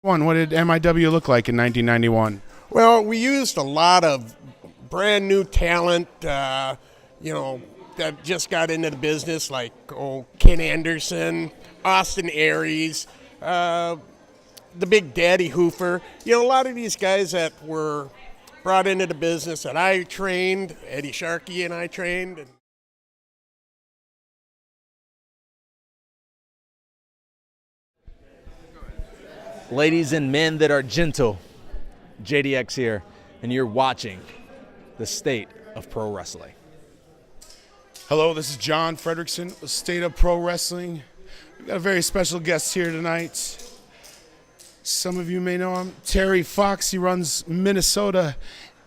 What did MIW look like in 1991? Well, we used a lot of brand new talent, that just got into the business, like Ken Anderson, Austin Aries, the Big Daddy Hoofer. A lot of these guys that were brought into the business that I trained, Eddie Sharkey and I trained. Ladies and men that are gentle, JDX here, and you're watching the State of Pro Wrestling. Hello, this is John Fredrickson with State of Pro Wrestling. We've got a very special guest here tonight. Some of you may know him, Terry Fox. He runs Minnesota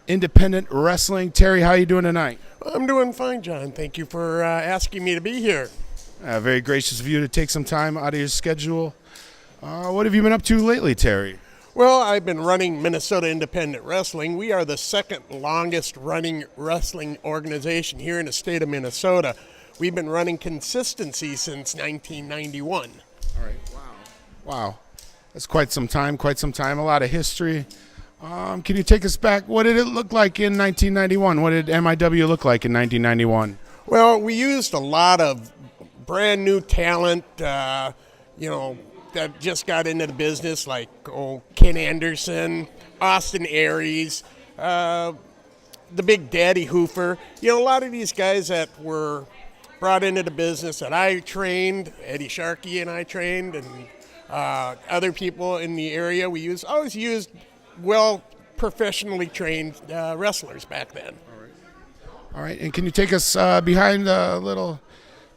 Independent Wrestling. Terry, how are you doing tonight? I'm doing fine, John. Thank you for asking me to be here. Very gracious of you to take some time out of your schedule. What have you been up to lately, Terry? Well, I've been running Minnesota Independent Wrestling. We are the second longest running wrestling organization here in the state of Minnesota. We've been running consistency since 1991. All right, wow. That's quite some time, a lot of history. Can you take us back? What did it look like in 1991? What did MIW look like in 1991? Well, we used a lot of brand new talent, that just got into the business, like Ken Anderson, Austin Aries, the Big Daddy Hoofer. A lot of these guys that were brought into the business that I trained, Eddie Sharkey and I trained, and other people in the area. Always used professionally trained wrestlers back then. All right, and can you take us behind a little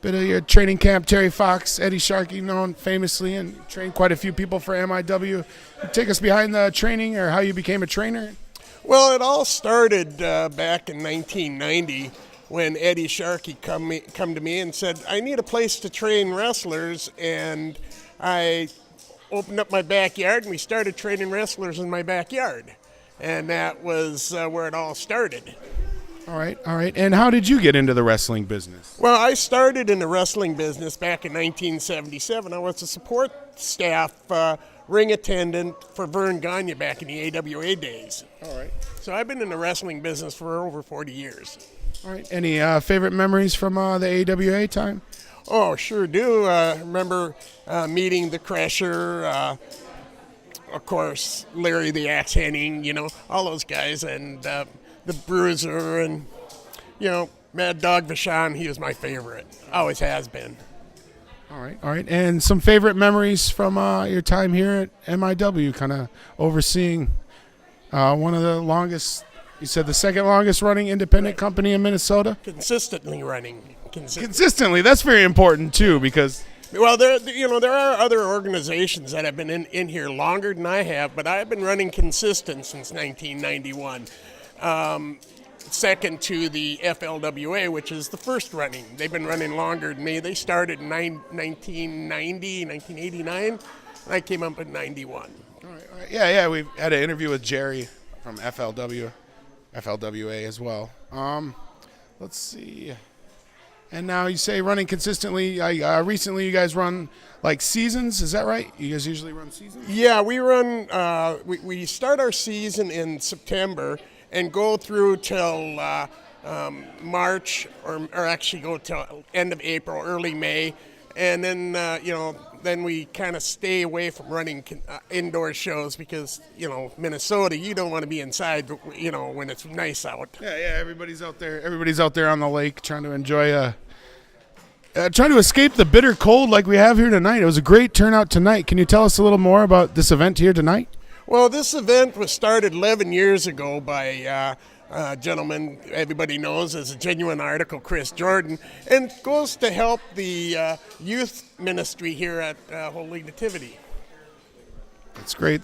bit of your training camp? Terry Fox, Eddie Sharkey, known famously and trained quite a few people for MIW. Take us behind the training or how you became a trainer. Well, it all started back in 1990 when Eddie Sharkey come to me and said, I need a place to train wrestlers, and I opened up my backyard and we started training wrestlers in my backyard, and that was where it all started. All right. And how did you get into the wrestling business? Well, I started in the wrestling business back in 1977. I was a support staff ring attendant for Vern Gagne back in the AWA days. All right. So I've been in the wrestling business for over 40 years. All right. Any favorite memories from the AWA time? Oh, sure do. Remember meeting the Crusher, of course, Larry the Axe Henning, all those guys, and the Bruiser, and, Mad Dog Vachon. He was my favorite. Always has been. All right. And some favorite memories from your time here at MIW, kind of overseeing one of the longest, you said the second longest running independent company in Minnesota? Consistently running. Consistently. That's very important, too, because... Well, there are other organizations that have been in here longer than I have, but I've been running consistent since 1991. Second to the FLWA, which is the first running. They've been running longer than me. They started in 1989. And I came up in 91. All right. Yeah, we had an interview with Jerry from FLWA as well. Let's see. And now you say running consistently. Recently you guys run like seasons, is that right? You guys usually run seasons? Yeah, we run, we start our season in September and go through till March, or actually go till end of April, early May, and then then we kind of stay away from running indoor shows because Minnesota, you don't want to be inside, when it's nice out. Yeah, everybody's out there on the lake trying to enjoy trying to escape the bitter cold like we have here tonight. It was a great turnout tonight. Can you tell us a little more about this event here tonight? Well, this event was started 11 years ago by a gentleman everybody knows as a Genuine Article, Chris Jordan, and goes to help the youth ministry here at Holy Nativity. That's great.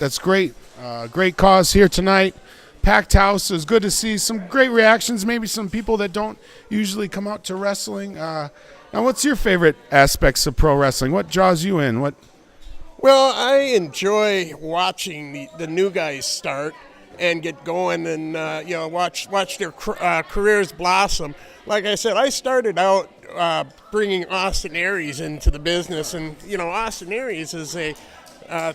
Great cause here tonight. Packed house. It was good to see some great reactions, maybe some people that don't usually come out to wrestling. Now, what's your favorite aspects of pro wrestling? What draws you in? Well, I enjoy watching the new guys start and get going, and watch their careers blossom. Like I said, I started out bringing Austin Aries into the business, and Austin Aries is a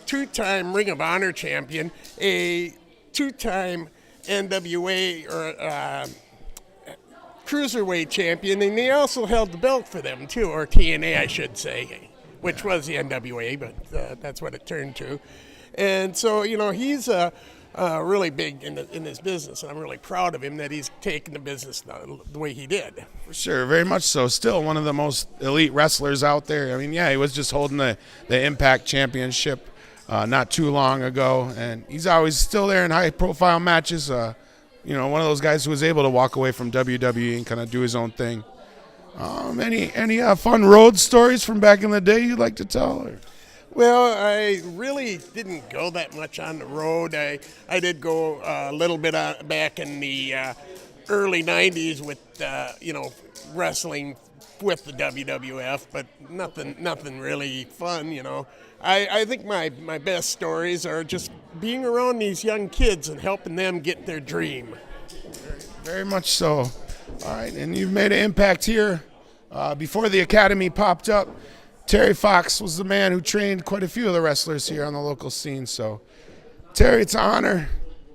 two-time Ring of Honor champion, a two-time NWA or cruiserweight champion, and he also held the belt for them too, or TNA, I should say, which was the NWA, but that's what it turned to. And so, he's really big in his business, and I'm really proud of him that he's taken the business the way he did. For sure, very much so. Still one of the most elite wrestlers out there. I mean, yeah, he was just holding the Impact Championship not too long ago, and he's always still there in high-profile matches. One of those guys who was able to walk away from WWE and kind of do his own thing. Any fun road stories from back in the day you'd like to tell? Or? Well, I really didn't go that much on the road. I did go a little bit back in the early 90s with, wrestling with the WWF, but nothing really fun, I think my best stories are just being around these young kids and helping them get their dream. Very much so. All right, and you've made an impact here. Before the academy popped up, Terry Fox was the man who trained quite a few of the wrestlers here on the local scene. So, Terry, it's an honor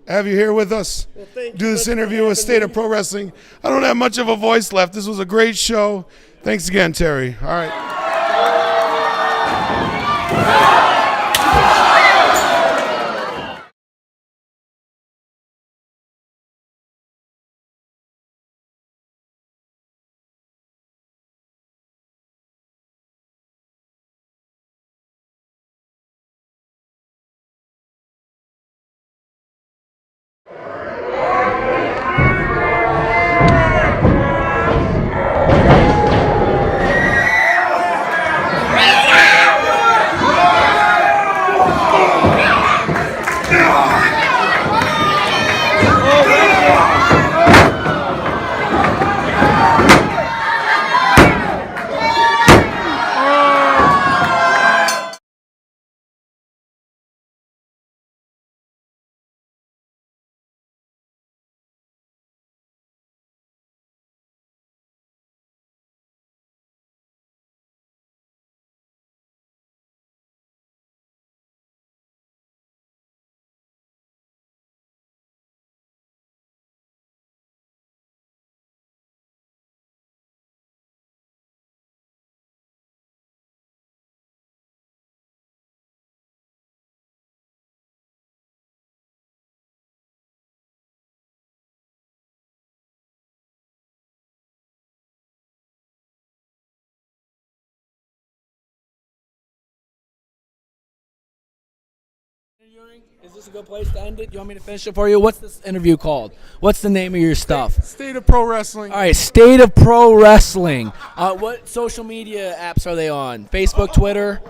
to have you here with us. Well, do this interview with State of Pro Wrestling. I don't have much of a voice left. This was a great show. Thanks again, Terry. All right. Is this a good place to end it? You want me to finish it for you? What's this interview called? What's the name of your stuff? State of Pro Wrestling. All right, State of Pro Wrestling. What social media apps are they on? Facebook, Twitter?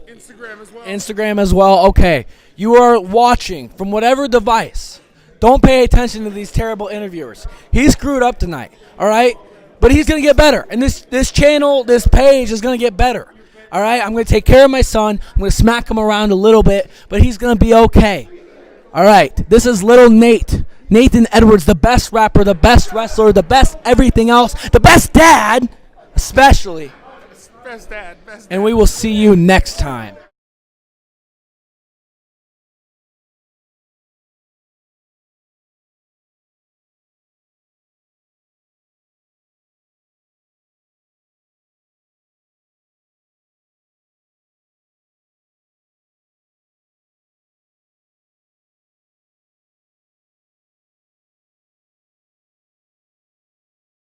Instagram as well. Instagram as well. Okay. You are watching from whatever device. Don't pay attention to these terrible interviewers. He screwed up tonight, all right? But he's going to get better. And this channel, this page is going to get better. All right, I'm going to take care of my son. I'm going to smack him around a little bit, but he's going to be okay. All right, this is little Nate. Nathan Edwards, the best rapper, the best wrestler, the best everything else, the best dad, especially. Best dad. And we will see you next time.